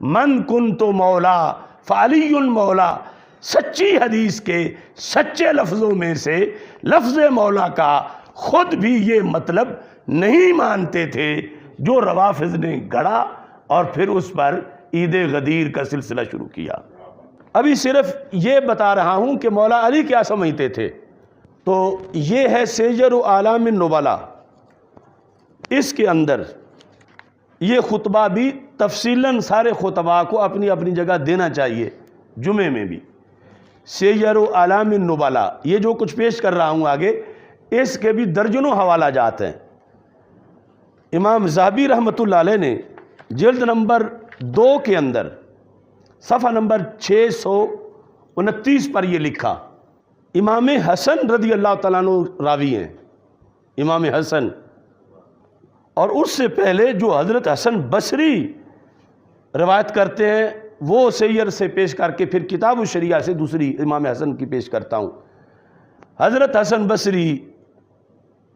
من کنت مولا فعلی مولا، سچی حدیث کے سچے لفظوں میں سے لفظ مولا کا خود بھی یہ مطلب نہیں مانتے تھے جو روافض نے گھڑا اور پھر اس پر عید غدیر کا سلسلہ شروع کیا۔ ابھی صرف یہ بتا رہا ہوں کہ مولا علی کیا سمجھتے تھے۔ تو یہ ہے سیجر اعلام النبلا، اس کے اندر یہ خطبہ بھی تفصیلاً سارے خطباء کو اپنی اپنی جگہ دینا چاہیے، جمعے میں بھی۔ سیجر اعلام النبلا، یہ جو کچھ پیش کر رہا ہوں آگے، اس کے بھی درجنوں حوالہ جات ہیں۔ امام ذہبی رحمۃ اللہ علیہ نے جلد نمبر 2 کے اندر صفحہ نمبر 629 پر یہ لکھا۔ امام حسن رضی اللہ تعالیٰ عنہ راوی ہیں، امام حسن، اور اس سے پہلے جو حضرت حسن بصری روایت کرتے ہیں وہ سیر سے پیش کر کے پھر کتاب الشریعہ سے دوسری امام حسن کی پیش کرتا ہوں۔ حضرت حسن بصری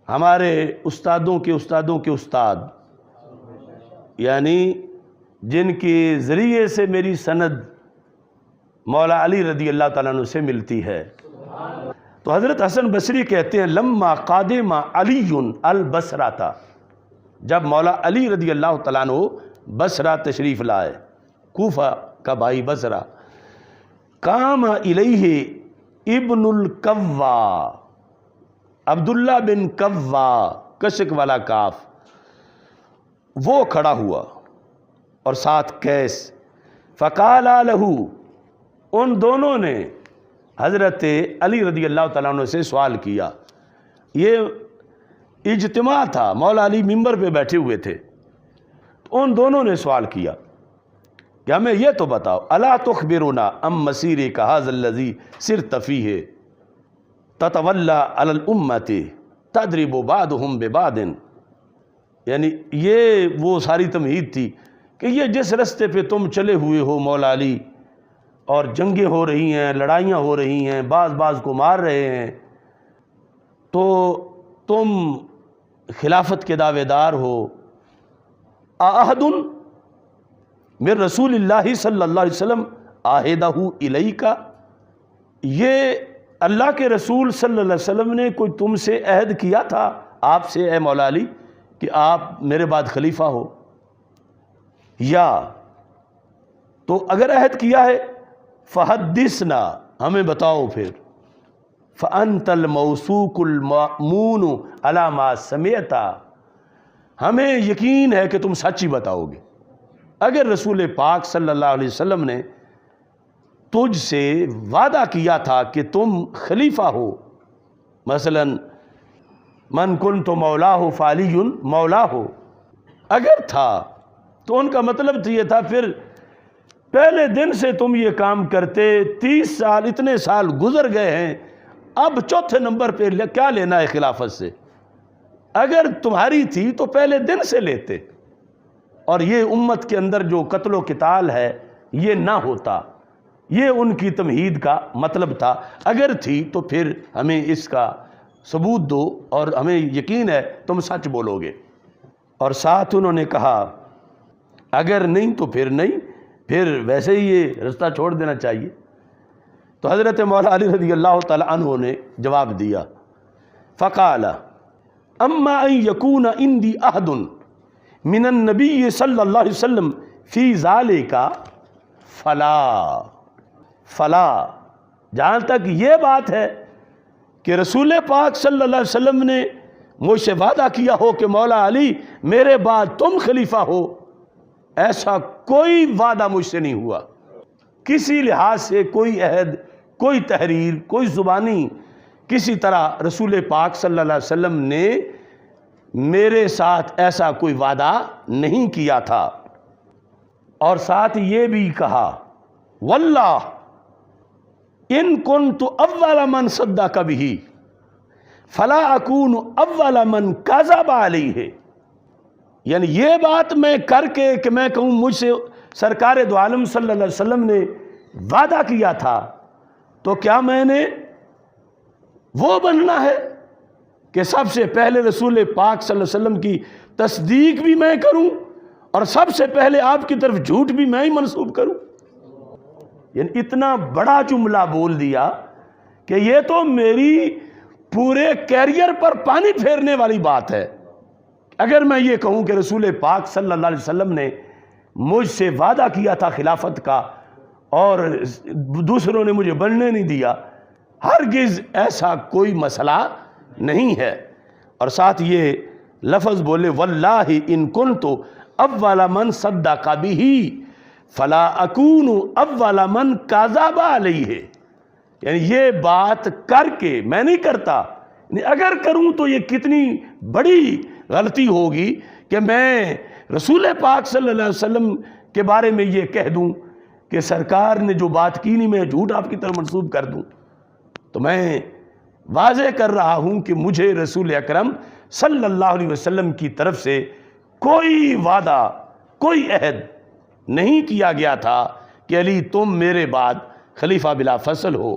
ہمارے استادوں کے استادوں کے استاد، یعنی جن کے ذریعے سے میری سند مولا علی رضی اللہ تعالیٰ عنہ سے ملتی ہے۔ تو حضرت حسن بصری کہتے ہیں لما قادم علی البصرہ تھا، جب مولا علی رضی اللہ تعالیٰ عنہ بصرہ تشریف لائے، کوفہ کا بھائی بصرہ، قام الیہ ابن الکوا، عبداللہ بن کوا، کشک والا کاف، وہ کھڑا ہوا اور ساتھ قیس، فقال لہ، ان دونوں نے حضرت علی رضی اللہ تعالیٰ عنہ سے سوال کیا۔ یہ اجتماع تھا، مولا علی ممبر پہ بیٹھے ہوئے تھے، تو ان دونوں نے سوال کیا کہ ہمیں یہ تو بتاؤ، الا تخبرنا ام مسیرک ھذا الذی سرت فیہ تتولی علی الامۃ تضرب بعضهم ببعض، یعنی یہ وہ ساری تمہید تھی کہ یہ جس رستے پہ تم چلے ہوئے ہو مولا علی، اور جنگیں ہو رہی ہیں، لڑائیاں ہو رہی ہیں، بعض کو مار رہے ہیں، تو تم خلافت کے دعوے دار ہو، احد من رسول اللہ صلی اللہ علیہ وسلم عہدہ الیک، یہ اللہ کے رسول صلی اللہ علیہ وسلم نے کوئی تم سے عہد کیا تھا آپ سے اے مولا علی کہ آپ میرے بعد خلیفہ ہو؟ یا تو اگر عہد کیا ہے فحدثنا، ہمیں بتاؤ پھر، فانت الموثوق المأمون علی ما سمعت، ہمیں یقین ہے کہ تم سچ ہی بتاؤ گے۔ اگر رسول پاک صلی اللہ علیہ وسلم نے تجھ سے وعدہ کیا تھا کہ تم خلیفہ ہو، مثلا من کنت مولا ہو فعلی مولا ہو، اگر تھا تو ان کا مطلب یہ تھا پھر پہلے دن سے تم یہ کام کرتے، 30 سال اتنے سال گزر گئے ہیں، اب چوتھے نمبر پہ کیا لینا ہے خلافت سے؟ اگر تمہاری تھی تو پہلے دن سے لیتے، اور یہ امت کے اندر جو قتل و قتال ہے یہ نہ ہوتا، یہ ان کی تمہید کا مطلب تھا۔ اگر تھی تو پھر ہمیں اس کا ثبوت دو اور ہمیں یقین ہے تم سچ بولو گے۔ اور ساتھ انہوں نے کہا اگر نہیں تو پھر نہیں، پھر ویسے ہی یہ رستہ چھوڑ دینا چاہیے۔ تو حضرت مولا علی رضی اللہ تعالی عنہ نے جواب دیا، فقال اما ان یکون عندی عہد من النبی صلی اللہ علیہ وسلم فی ذالک فلا، جہاں تک یہ بات ہے کہ رسول پاک صلی اللہ علیہ وسلم نے مجھ سے وعدہ کیا ہو کہ مولا علی میرے بعد تم خلیفہ ہو، ایسا کوئی وعدہ مجھ سے نہیں ہوا، کسی لحاظ سے کوئی عہد، کوئی تحریر، کوئی زبانی کسی طرح رسول پاک صلی اللہ علیہ وسلم نے میرے ساتھ ایسا کوئی وعدہ نہیں کیا تھا۔ اور ساتھ یہ بھی کہا واللہ ان کنت اول من صدق بہ فلا اکون اول من کذب علیہ، یعنی یہ بات میں کر کے کہ میں کہوں مجھ سے سرکار دو عالم صلی اللہ علیہ وسلم نے وعدہ کیا تھا، تو کیا میں نے وہ بننا ہے کہ سب سے پہلے رسول پاک صلی اللہ علیہ وسلم کی تصدیق بھی میں کروں اور سب سے پہلے آپ کی طرف جھوٹ بھی میں ہی منسوب کروں؟ یعنی اتنا بڑا جملہ بول دیا کہ یہ تو میری پورے کیریئر پر پانی پھیرنے والی بات ہے۔ اگر میں یہ کہوں کہ رسول پاک صلی اللہ علیہ وسلم نے مجھ سے وعدہ کیا تھا خلافت کا اور دوسروں نے مجھے بننے نہیں دیا، ہرگز ایسا کوئی مسئلہ نہیں ہے۔ اور ساتھ یہ لفظ بولے واللہ ان کنت اول من صدق بہ فلا اکون اول من کذب علیہ، یعنی یہ بات کر کے میں نہیں کرتا، یعنی اگر کروں تو یہ کتنی بڑی غلطی ہوگی کہ میں رسول پاک صلی اللہ علیہ وسلم کے بارے میں یہ کہہ دوں کہ سرکار نے جو بات کی نہیں میں جھوٹ آپ کی طرف منسوب کر دوں۔ تو میں واضح کر رہا ہوں کہ مجھے رسول اکرم صلی اللہ علیہ وسلم کی طرف سے کوئی وعدہ، کوئی عہد نہیں کیا گیا تھا کہ علی تم میرے بعد خلیفہ بلا فصل ہو۔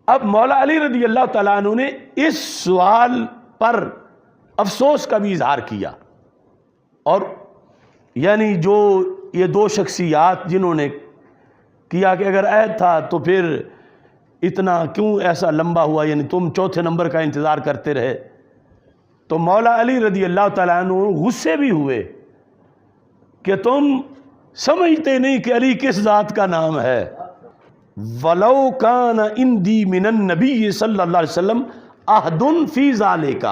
اب مولا علی رضی اللہ تعالیٰ عنہ نے اس سوال پر افسوس کا بھی اظہار کیا، اور یعنی جو یہ دو شخصیات جنہوں نے کیا کہ اگر عہد تھا تو پھر اتنا کیوں ایسا لمبا ہوا، یعنی تم چوتھے نمبر کا انتظار کرتے رہے، تو مولا علی رضی اللہ تعالیٰ عنہ غصے بھی ہوئے کہ تم سمجھتے نہیں کہ علی کس ذات کا نام ہے۔ وَلَوْ كَانَ عِنْدِي مِنَ النَّبِيِّ صلی اللہ علیہ وسلم عَهْدٌ فِي ذَلِكَ،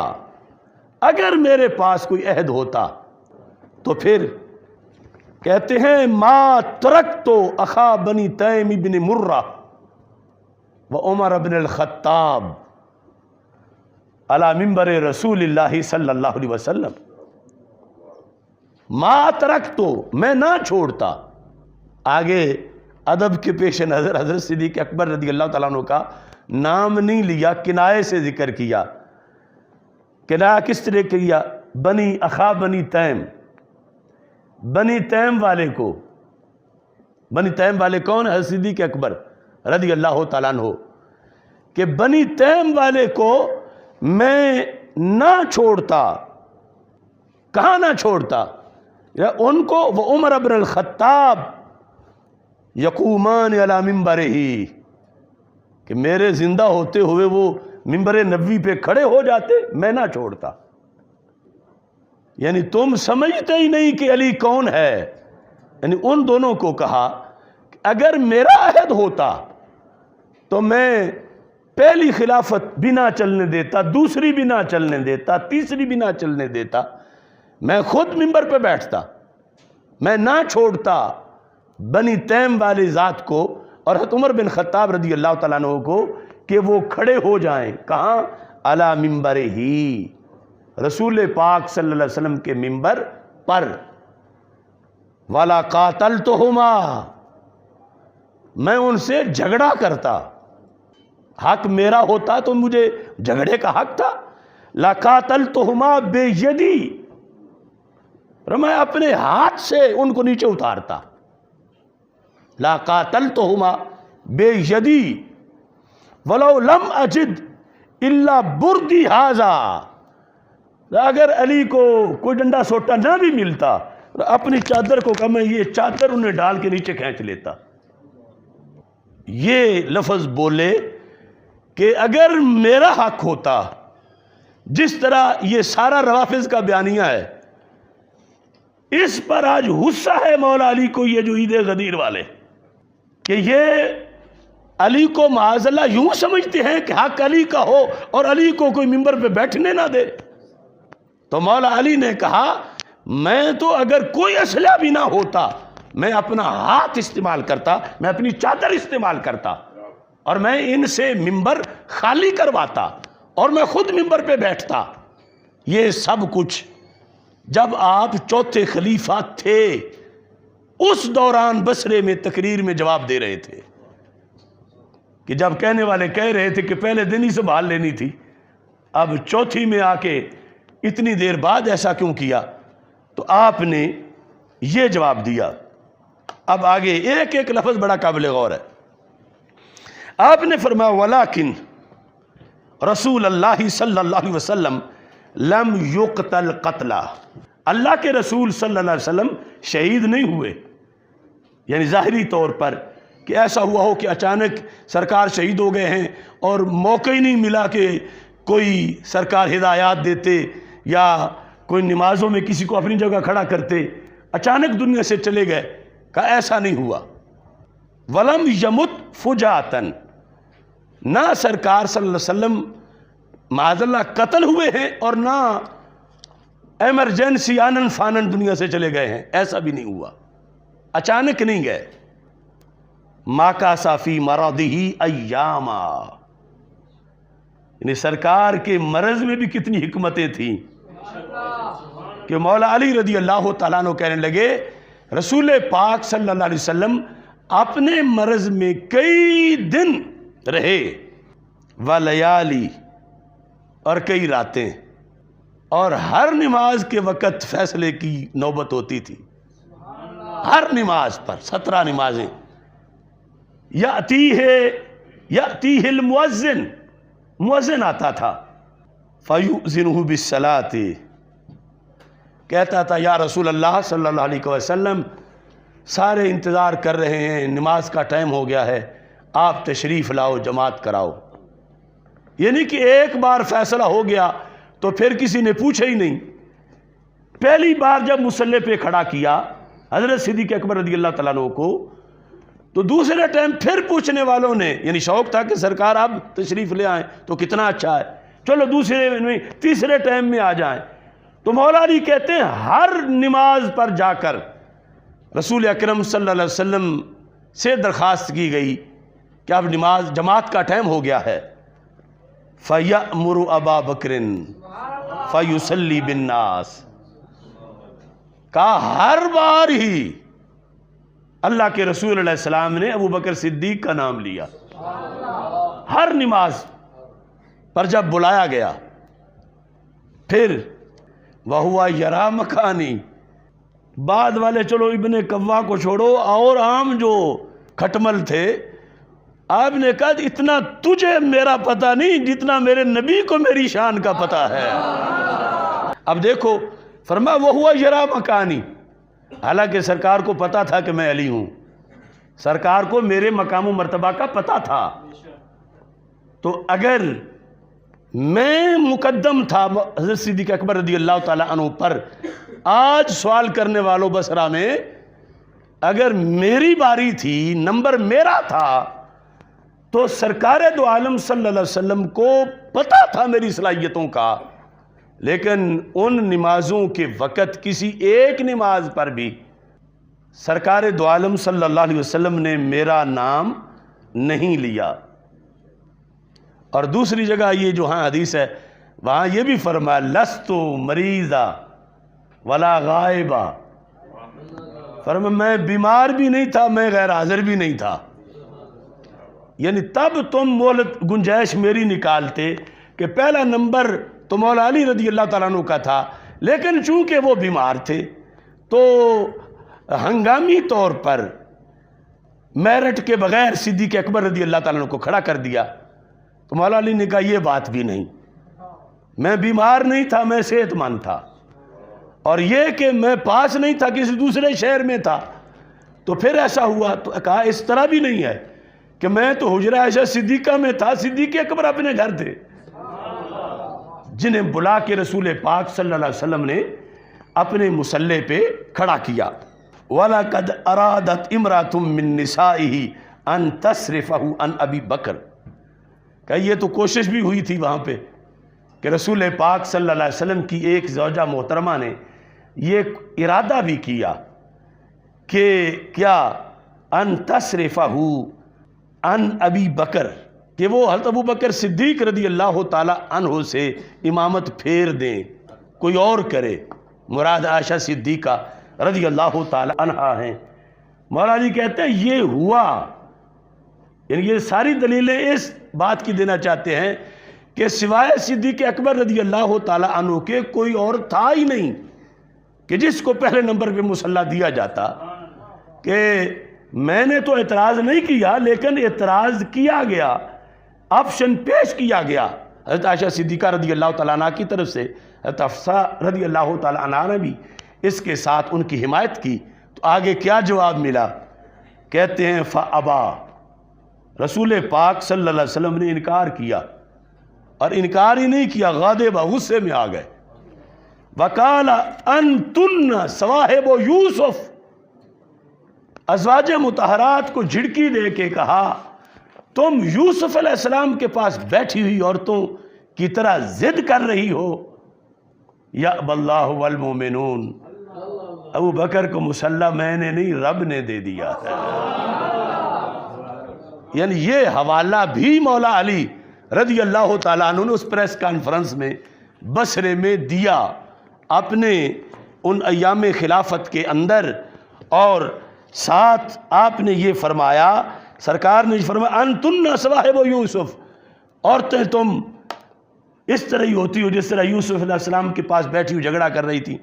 اگر میرے پاس کوئی عہد ہوتا تو پھر کہتے ہیں ما ترکت اخا بنی تیم بن مرہ و عمر بن الخطاب علی منبر رسول اللہ صلی اللہ علیہ وسلم، ما ترکتو میں نہ چھوڑتا۔ آگے ادب کے پیش نظر حضرت صدیق اکبر رضی اللہ تعالیٰ عنہ کا نام نہیں لیا، کنائے سے ذکر کیا۔ کنایہ کس طرح کیا؟ بنی اخا بنی تیم، بنی تیم والے کو، بنی تیم والے کون؟ حضرت صدیق اکبر رضی اللہ تعالیٰ عنہ، کہ بنی تیم والے کو میں نہ چھوڑتا۔ کہاں نہ چھوڑتا؟ ان کو وہ عمر بن الخطاب یقومان علی منبرہ، کہ میرے زندہ ہوتے ہوئے وہ منبر نبوی پہ کھڑے ہو جاتے، میں نہ چھوڑتا۔ یعنی تم سمجھتے ہی نہیں کہ علی کون ہے۔ یعنی ان دونوں کو کہا کہ اگر میرا عہد ہوتا تو میں پہلی خلافت بھی نہ چلنے دیتا، دوسری بھی نہ چلنے دیتا، تیسری بھی نہ چلنے دیتا، میں خود منبر پہ بیٹھتا، میں نہ چھوڑتا بنی تیم والی ذات کو اور حضرت عمر بن خطاب رضی اللہ تعالیٰ عنہ کو کہ وہ کھڑے ہو جائیں۔ کہاں؟ علی منبرہ ہی، رسول پاک صلی اللہ علیہ وسلم کے منبر پر۔ وَلَا قَاتَلْتُهُمَا، میں ان سے جھگڑا کرتا، حق میرا ہوتا تو مجھے جھگڑے کا حق تھا۔ لَقَاتَلْتُهُمَا بِيَدِي، میں اپنے ہاتھ سے ان کو نیچے اتارتا۔ لَقَاتَلْتُهُمَا بِيَدِي وَلَوْ لَمْ أَجِدْ إِلَّا بُرْدِي هَذَا، اگر علی کو کوئی ڈنڈا سوٹا نہ بھی ملتا، اپنی چادر کو کہا میں یہ چادر انہیں ڈال کے نیچے کھینچ لیتا۔ یہ لفظ بولے کہ اگر میرا حق ہوتا، جس طرح یہ سارا روافظ کا بیانیہ ہے، اس پر آج غصہ ہے مولا علی کو، یہ جو عید غدیر والے، کہ یہ علی کو معاذ اللہ یوں سمجھتے ہیں کہ حق علی کا ہو اور علی کو کوئی منبر پہ بیٹھنے نہ دے۔ تو مولا علی نے کہا میں تو اگر کوئی اسلحہ بھی نہ ہوتا، میں اپنا ہاتھ استعمال کرتا، میں اپنی چادر استعمال کرتا، اور میں ان سے منبر خالی کرواتا اور میں خود منبر پہ بیٹھتا۔ یہ سب کچھ جب آپ چوتھے خلیفہ تھے، اس دوران بصرے میں تقریر میں جواب دے رہے تھے، کہ جب کہنے والے کہہ رہے تھے کہ پہلے دن ہی سنبھال لینی تھی، اب چوتھی میں آ کے اتنی دیر بعد ایسا کیوں کیا؟ تو آپ نے یہ جواب دیا۔ اب آگے ایک ایک لفظ بڑا قابل غور ہے۔ آپ نے فرمایا ولیکن رسول اللہ صلی اللہ علیہ وسلم لم یقتل قتلا، اللہ کے رسول صلی اللہ علیہ وسلم شہید نہیں ہوئے، یعنی ظاہری طور پر کہ ایسا ہوا ہو کہ اچانک سرکار شہید ہو گئے ہیں اور موقع ہی نہیں ملا کہ کوئی سرکار ہدایات دیتے یا کوئی نمازوں میں کسی کو اپنی جگہ کھڑا کرتے، اچانک دنیا سے چلے گئے، کہا ایسا نہیں ہوا۔ ولم یمت فجاتن، نہ سرکار صلی اللہ علیہ وسلم معاذ اللہ قتل ہوئے ہیں اور نہ ایمرجنسی آنن فانن دنیا سے چلے گئے ہیں، ایسا بھی نہیں ہوا، اچانک نہیں گئے۔ ماکاسا فی مرضہ ایاما، یعنی سرکار کے مرض میں بھی کتنی حکمتیں تھیں کہ مولا علی رضی اللہ تعالیٰ عنہ کہنے لگے رسول پاک صلی اللہ علیہ وسلم اپنے مرض میں کئی دن رہے، ولیالی، اور کئی راتیں، اور ہر نماز کے وقت فیصلے کی نوبت ہوتی تھی، ہر نماز پر 17 نمازیں۔ یأتیہ المؤذن، مؤذن آتا تھا، فیؤذنہ بالصلاۃ، کہتا تھا یا رسول اللہ صلی اللہ علیہ وسلم سارے انتظار کر رہے ہیں، نماز کا ٹائم ہو گیا ہے، آپ تشریف لاؤ، جماعت کراؤ۔ یعنی کہ ایک بار فیصلہ ہو گیا تو پھر کسی نے پوچھا ہی نہیں۔ پہلی بار جب مصلی پہ کھڑا کیا حضرت صدیق اکبر رضی اللہ تعالیٰ عنہ کو، تو دوسرے ٹائم پھر پوچھنے والوں نے، یعنی شوق تھا کہ سرکار آپ تشریف لے آئیں تو کتنا اچھا ہے، چلو دوسرے میں تیسرے ٹائم میں آ جائیں۔ تو مولا علی کہتے ہیں ہر نماز پر جا کر رسول اکرم صلی اللہ علیہ وسلم سے درخواست کی گئی کہ اب نماز جماعت کا ٹائم ہو گیا ہے، فَيَأْمُرُ أَبَا بَكْرٍ فَيُصَلِّي بِالنَّاسِ، کہا ہر بار ہی اللہ کے رسول علیہ السلام نے ابو بکر صدیق کا نام لیا، ہر نماز پر جب بلایا گیا۔ پھر وَهُوَ يَرَى مَكَانِي، بعد والے چلو ابن کوا کو چھوڑو، اور عام جو کھٹمل تھے، آپ نے کہا اتنا تجھے میرا پتہ نہیں جتنا میرے نبی کو میری شان کا پتہ ہے۔ اب دیکھو فرمایا وَهُوَ يَرَى مَكَانِي، حالانکہ سرکار کو پتہ تھا کہ میں علی ہوں، سرکار کو میرے مقام و مرتبہ کا پتہ تھا، تو اگر میں مقدم تھا حضرت صدیق اکبر رضی اللہ تعالیٰ عنہ پر، آج سوال کرنے والوں بصرہ میں اگر میری باری تھی، نمبر میرا تھا، تو سرکار دو عالم صلی اللہ علیہ وسلم کو پتہ تھا میری صلاحیتوں کا، لیکن ان نمازوں کے وقت کسی ایک نماز پر بھی سرکار دو عالم صلی اللہ علیہ وسلم نے میرا نام نہیں لیا۔ اور دوسری جگہ یہ جو ہاں حدیث ہے وہاں یہ بھی فرمایا لستو مریضا ولا غائبا، فرمایا میں بیمار بھی نہیں تھا، میں غیر حاضر بھی نہیں تھا، یعنی تب تم مہلت گنجائش میری نکالتے کہ پہلا نمبر تو مولا علی رضی اللہ تعالیٰ عنہ کا تھا، لیکن چونکہ وہ بیمار تھے تو ہنگامی طور پر میرٹ کے بغیر صدیق اکبر رضی اللہ تعالیٰ عنہ کو کھڑا کر دیا۔ تو مولا علی نے کہا یہ بات بھی نہیں، میں بیمار نہیں تھا، میں صحت مند تھا، اور یہ کہ میں پاس نہیں تھا، کسی دوسرے شہر میں تھا، تو پھر ایسا ہوا۔ تو کہا اس طرح بھی نہیں ہے کہ میں تو حجرہ عائشہ صدیقہ میں تھا، صدیق اکبر اپنے گھر تھے، جنہیں بلا کے رسول پاک صلی اللہ علیہ وسلم نے اپنے مصلی پہ کھڑا کیا۔ وَلَقَدْ أَرَادَتْ إِمْرَأَةٌ مِّن نِّسَائِهِ أَن تَصْرِفَهُ عَنْ أَبِي بَكْرٍ، کہ یہ تو کوشش بھی ہوئی تھی وہاں پہ کہ رسول پاک صلی اللہ علیہ وسلم کی ایک زوجہ محترمہ نے یہ ارادہ بھی کیا کہ کیا ان تصرفہ عن ابی بکر، کہ وہ حضرت ابو بکر صدیق رضی اللہ تعالی عنہ سے امامت پھیر دیں، کوئی اور کرے، مراد عائشہ صدیقہ رضی اللہ تعالی عنہ ہیں۔ مولا علی کہتے ہیں یہ ہوا، یعنی یہ ساری دلیلیں اس بات کی دینا چاہتے ہیں کہ سوائے صدیق اکبر رضی اللہ تعالی عنہ کے کوئی اور تھا ہی نہیں کہ جس کو پہلے نمبر پہ مصلی دیا جاتا۔ کہ میں نے تو اعتراض نہیں کیا، لیکن اعتراض کیا گیا، آپشن پیش کیا گیا حضرت عائشہ صدیقہ رضی اللہ تعالیٰ عنہ کی طرف سے، حفصہ رضی اللہ تعالیٰ عنہا نے بھی اس کے ساتھ ان کی حمایت کی. تو آگے کیا جواب ملا؟ کہتے ہیں فَأَبَا، رسول پاک صلی اللہ علیہ وسلم نے انکار کیا، اور انکار ہی نہیں کیا، غاضب غصے میں آ گئے. وَقَالَ أَنْتُنَّ صَوَاحِبُ یوسف، ازواج مطہرات کو جھڑکی دے کے کہا تم یوسف علیہ السلام کے پاس بیٹھی ہوئی عورتوں کی طرح ضد کر رہی ہو. یَأْبَى اللَّهُ وَالْمُؤْمِنُونَ، ابو بکر کو مسلح میں نے نہیں، رب نے دے دیا ہے. یعنی یہ حوالہ بھی مولا علی رضی اللہ تعالیٰ عنہ نے اس پریس کانفرنس میں بصرے میں دیا اپنے ان ایام خلافت کے اندر. اور ساتھ آپ نے یہ فرمایا، سرکار نے فرمایا انتن صواحب یوسف، عورتیں تم اس طرح ہی ہوتی ہو جس طرح یوسف علیہ السلام کے پاس بیٹھی ہوئی جھگڑا کر رہی تھی.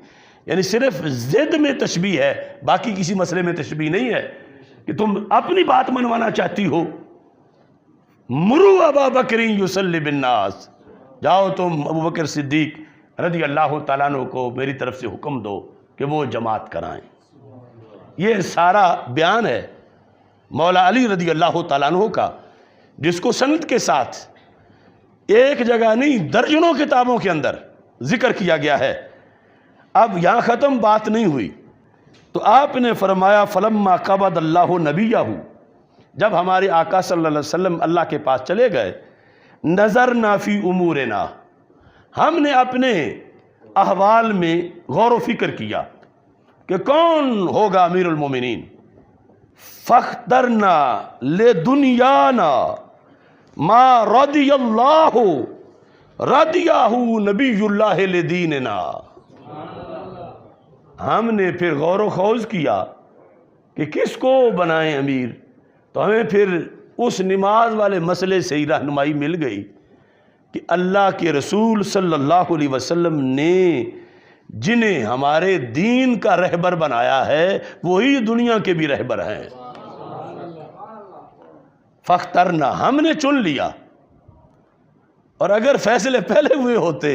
یعنی صرف ضد میں تشبیہ ہے، باقی کسی مسئلے میں تشبیہ نہیں ہے کہ تم اپنی بات منوانا چاہتی ہو. مرو ابا بکر یصلی بالناس، جاؤ تم ابو بکر صدیق رضی اللہ تعالیٰ عنہ کو میری طرف سے حکم دو کہ وہ جماعت کرائیں. یہ سارا بیان ہے مولا علی رضی اللہ تعالیٰ عنہ کا، جس کو سند کے ساتھ ایک جگہ نہیں درجنوں کتابوں کے اندر ذکر کیا گیا ہے. اب یہاں ختم بات نہیں ہوئی، تو آپ نے فرمایا فلما قبض اللہ نبیہ، جب ہمارے آقا صلی اللہ علیہ وسلم اللہ کے پاس چلے گئے، نظرنا فی امورنا، ہم نے اپنے احوال میں غور و فکر کیا کہ کون ہوگا امیر المومنین. فاخترنا لدنیانا ما رضی اللہ رضیہ نبی اللہ لدیننا. ہم نے پھر غور و خوض کیا کہ کس کو بنائیں امیر، تو ہمیں پھر اس نماز والے مسئلے سے ہی رہنمائی مل گئی کہ اللہ کے رسول صلی اللہ علیہ وسلم نے جنہیں ہمارے دین کا رہبر بنایا ہے وہی دنیا کے بھی رہبر ہیں. فاخترنا، ہم نے چن لیا. اور اگر فیصلے پہلے ہوئے ہوتے،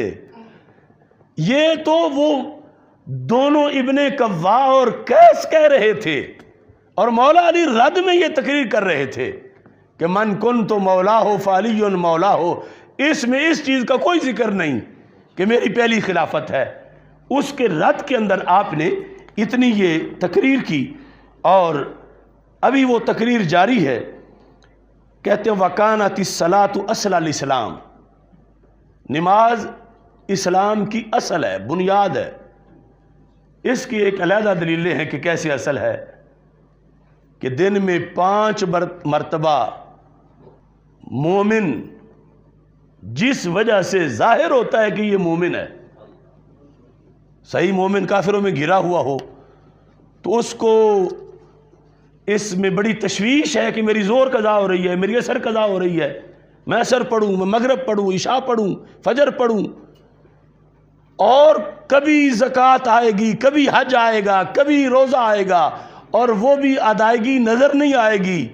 یہ تو وہ دونوں ابن قوا اور کیس کہہ رہے تھے، اور مولا علی رد میں یہ تقریر کر رہے تھے کہ من کن تو مولا ہو فعلی مولا ہو. اس میں اس چیز کا کوئی ذکر نہیں کہ میری پہلی خلافت ہے. اس کے رد کے اندر آپ نے اتنی یہ تقریر کی، اور ابھی وہ تقریر جاری ہے. کہتے ہیں وَكَانَتِ الصَّلَاةُ أَصْلَ الْإِسْلَامِ، نماز اسلام کی اصل ہے، بنیاد ہے. اس کی ایک علیحدہ دلیلیں ہیں کہ کیسے اصل ہے، کہ دن میں 5 مرتبہ مومن جس وجہ سے ظاہر ہوتا ہے کہ یہ مومن ہے، صحیح مومن کافروں میں گھرا ہوا ہو تو اس کو اس میں بڑی تشویش ہے کہ میری زور قضا ہو رہی ہے، میری عصر قضا ہو رہی ہے، میں عصر پڑھوں، میں مغرب پڑھوں، عشاء پڑھوں، فجر پڑھوں، اور کبھی زکوٰۃ آئے گی، کبھی حج آئے گا، کبھی روزہ آئے گا، اور وہ بھی ادائیگی نظر نہیں آئے گی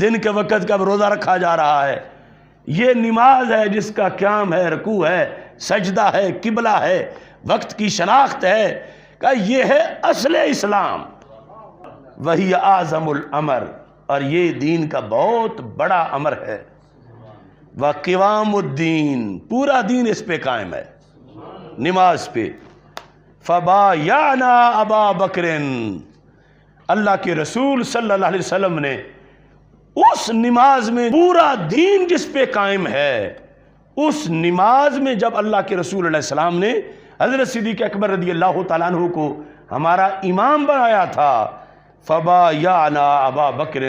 دن کے وقت کب روزہ رکھا جا رہا ہے. یہ نماز ہے جس کا قیام ہے، رکوع ہے، سجدہ ہے، قبلہ ہے، وقت کی شناخت ہے، کہ یہ ہے اصل اسلام. وہی اعظم الامر، اور یہ دین کا بہت بڑا امر ہے. وقوام الدین، پورا دین اس پہ قائم ہے، نماز پہ. فبایعنا ابا بکر، اللہ کے رسول صلی اللہ علیہ وسلم نے اس نماز میں، پورا دین جس پہ قائم ہے، اس نماز میں جب اللہ کے رسول علیہ السلام نے حضرت صدیق اکبر رضی اللہ تعالیٰ عنہ کو ہمارا امام بنایا تھا، فبایعنا ابا بکر،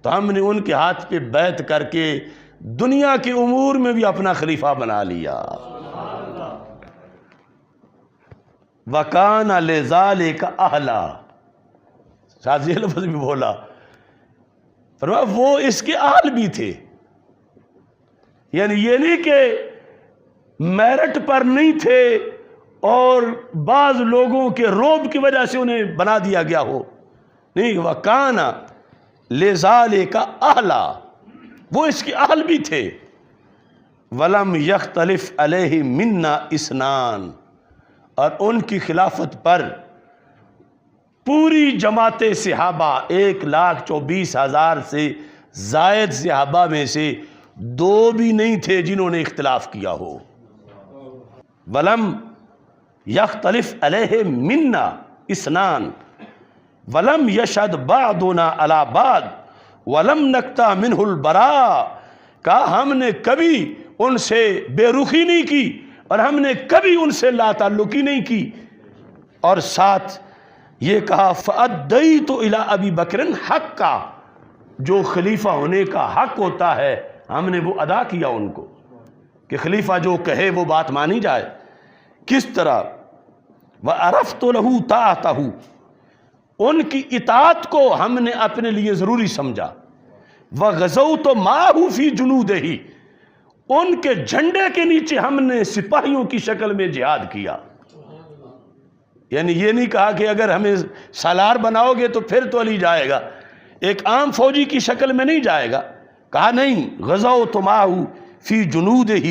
تو ہم نے ان کے ہاتھ پہ بیعت کر کے دنیا کے امور میں بھی اپنا خلیفہ بنا لیا. وَكَانَ لِذَلِكَ أَهْلًا، شاذ یہ لفظ بھی بولا، فرمایا وہ اس کے اہل بھی تھے. یعنی یہ نہیں کہ میرٹ پر نہیں تھے اور بعض لوگوں کے روب کی وجہ سے انہیں بنا دیا گیا ہو، نہیں. وَكَانَ لِذَلِكَ أَهْلًا، وہ اس کے اہل بھی تھے. وَلَمْ يَخْتَلِفْ عَلَيْهِ مِنَّا اثنان، اور ان کی خلافت پر پوری جماعت صحابہ 1,24,000 سے زائد صحابہ میں سے 2 بھی نہیں تھے جنہوں نے اختلاف کیا ہو. ولم یختلف علیہ منا اثنان ولم یشہد بعضنا علی بعض ولم نقطع منہ البراء. کہا ہم نے کبھی ان سے بے رخی نہیں کی اور ہم نے کبھی ان سے لا تعلقی نہیں کی. اور ساتھ یہ کہا فَأَدَّيْتُ إِلَىٰ أَبِي بَكْرٍ حَقًّا. جو خلیفہ ہونے کا حق ہوتا ہے ہم نے وہ ادا کیا ان کو کہ خلیفہ جو کہے وہ بات مانی جائے. کس طرح؟ وَعَرَفْتُ لَهُ طَاعَتَهُ. ان کی اطاعت کو ہم نے اپنے لیے ضروری سمجھا. وَغَزَوْتُ مَعَهُ فِي جُنُودِهِ. ان کے جھنڈے کے نیچے ہم نے سپاہیوں کی شکل میں جہاد کیا. یعنی یہ نہیں کہا کہ اگر ہمیں سالار بناؤ گے تو پھر تو علی جائے گا، ایک عام فوجی کی شکل میں نہیں جائے گا. کہا نہیں، غزوت معه فی جنودہ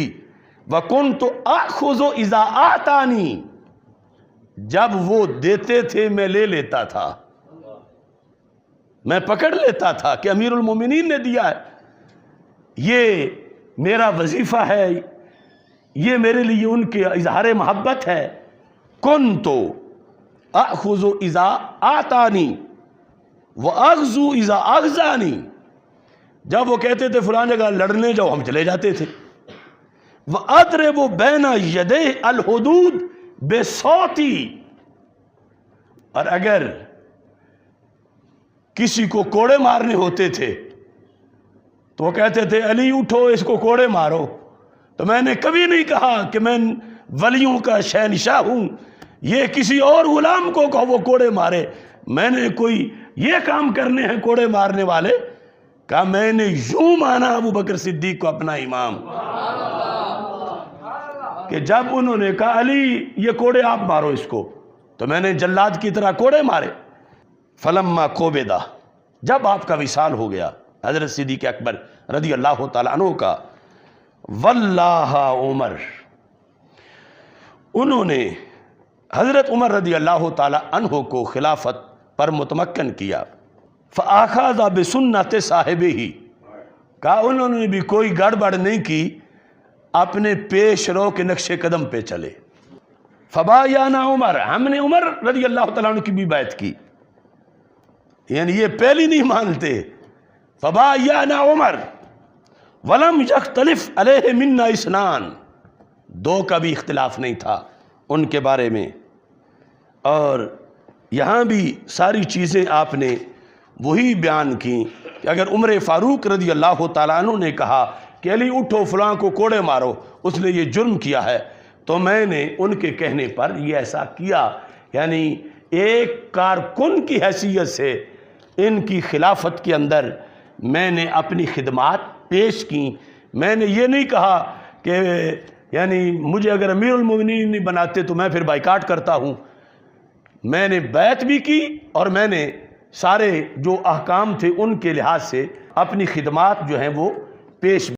وکنت آخذ اذا آتانی. جب وہ دیتے تھے میں لے لیتا تھا، میں پکڑ لیتا تھا کہ امیر المومنین نے دیا ہے، یہ میرا وظیفہ ہے، یہ میرے لیے ان کے اظہار محبت ہے. کنت اخذ اذا آتانی واغزو اذا اغزانی. جب وہ کہتے تھے فلان جگہ لڑنے جاؤ ہم چلے جاتے تھے. وَأَضْرِبُ بَيْنَ يَدَيْهِ الْحُدُودِ بِصَوْتِي. اور اگر کسی کو کوڑے مارنے ہوتے تھے تو وہ کہتے تھے علی اٹھو اس کو کوڑے مارو. تو میں نے کبھی نہیں کہا کہ میں ولیوں کا شہنشاہ ہوں، یہ کسی اور غلام کو کہو وہ کوڑے مارے، میں نے کوئی یہ کام کرنے ہیں کوڑے مارنے والے. کہا میں نے یوں مانا ابو بکر صدیق کو اپنا امام کہ جب انہوں نے کہا علی یہ کوڑے آپ مارو اس کو تو میں نے جلاد کی طرح کوڑے مارے. فلما قبض. جب آپ کا وصال ہو گیا حضرت صدیق اکبر رضی اللہ تعالیٰ عنہ کا، واللہ عمر، انہوں نے حضرت عمر رضی اللہ تعالیٰ عنہ کو خلافت پر متمکن کیا. فآخذ بسنت صاحبہ. کہا انہوں نے بھی کوئی گڑبڑ نہیں کی، اپنے پیش رو کے نقش قدم پہ چلے. فبایعنا عمر، ہم نے عمر رضی اللہ تعالیٰ عنہ کی بھی بیعت کی. یعنی یہ پہلی نہیں مانتے. فبایعنا عمر ولم یختلف علیہ منا اثنان. 2 کا بھی اختلاف نہیں تھا ان کے بارے میں. اور یہاں بھی ساری چیزیں آپ نے وہی بیان کی کہ اگر عمر فاروق رضی اللہ تعالیٰ عنہ نے کہا کہ علی اٹھو فلاں کو کوڑے مارو، اس نے یہ جرم کیا ہے، تو میں نے ان کے کہنے پر یہ ایسا کیا. یعنی ایک کارکن کی حیثیت سے ان کی خلافت کے اندر میں نے اپنی خدمات پیش کی. میں نے یہ نہیں کہا کہ یعنی مجھے اگر امیر المومنین نہیں بناتے تو میں پھر بائیکاٹ کرتا ہوں. میں نے بیعت بھی کی اور میں نے سارے جو احکام تھے ان کے لحاظ سے اپنی خدمات جو ہیں وہ پیش